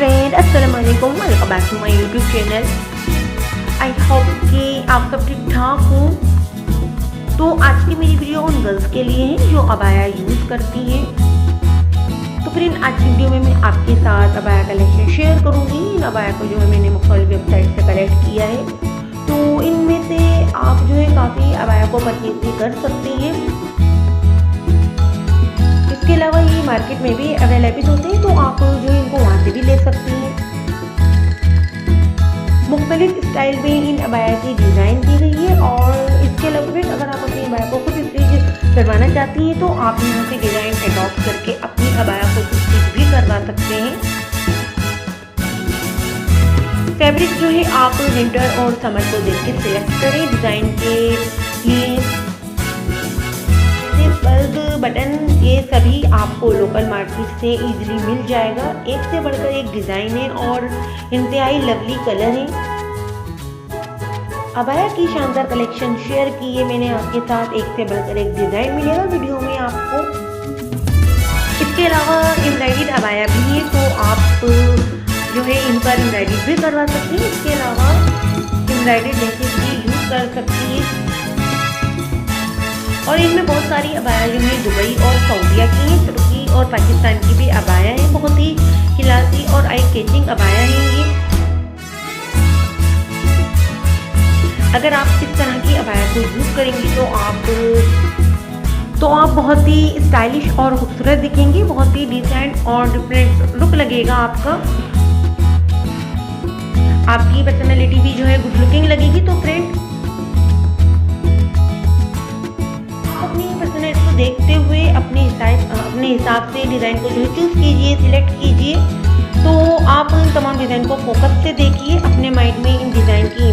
Friend, अस्सलाम वालेकुम, welcome back to my YouTube channel. I hope कि आप सब ठीक ठाक हो। तो आज की मेरी वीडियो उन गर्ल्स के लिए है जो अबाया यूज़ करती हैं। तो फ्रेंड, आज की वीडियो में मैं आपके साथ अबाया कलेक्शन शेयर करूँगी। इन अबाया को जो है मैंने मुख्तलिफ वेबसाइट से कलेक्ट किया है। तो इनमें से आप जो है काफ़ी अबाया को परचेज भी कर सकती हैं। इसके अलावा ये मार्केट में भी अवेलेबल होते हैं, तो आप जो है इनको वहाँ से भी ले सकती हैं। मुख्तलिफ स्टाइल में इन अबाया की डिज़ाइन की गई है। और इसके अलावा फिर अगर आप अपनी अबाया को खुद स्टिच करवाना चाहती हैं तो आप यहाँ से डिज़ाइन अडॉप्ट करके अपनी अबाया को स्टिच भी करवा सकते हैं। फैब्रिक जो है आप विंटर और समर को देख के सिलेक्ट करें। डिज़ाइन के लिए बल्ब बटन ये सभी आपको लोकल मार्केट से इजीली मिल जाएगा। एक से बढ़कर एक डिज़ाइन है और इंतहाई लवली कलर है। अबाया की शानदार कलेक्शन शेयर की है मैंने आपके साथ। एक से बढ़कर एक डिज़ाइन मिलेगा वीडियो में आपको। इसके अलावा एम्ब्रॉयडर्ड अबाया भी है, तो आप जो है इन पर एम्ब्रॉयडरी भी करवा सकती हैं। इसके अलावा एम्ब्रॉयडर्ड ड्रेसेस भी यूज़ कर सकती हैं। और इनमें बहुत सारी अबाया जो है दुबई और सऊदीया की हैं, तुर्की और पाकिस्तान की भी अबाया हैं। बहुत ही क्लासी और आई कैचिंग अबाया हैं ये। अगर आप इस तरह की अबाया को यूज़ करेंगी तो आप बहुत ही स्टाइलिश और खूबसूरत दिखेंगी। बहुत ही डिसेंट और डिफरेंट लुक लगेगा आपका। आपकी पर्सनैलिटी भी जो है गुड लुकिंग लगेगी। तो फ्रेंड, को देखते हुए अपने हिसाब से डिज़ाइन को जो है चूज़ कीजिए, सिलेक्ट कीजिए। तो आप इन तमाम डिज़ाइन को फोकस से देखिए, अपने माइंड में इन डिज़ाइन की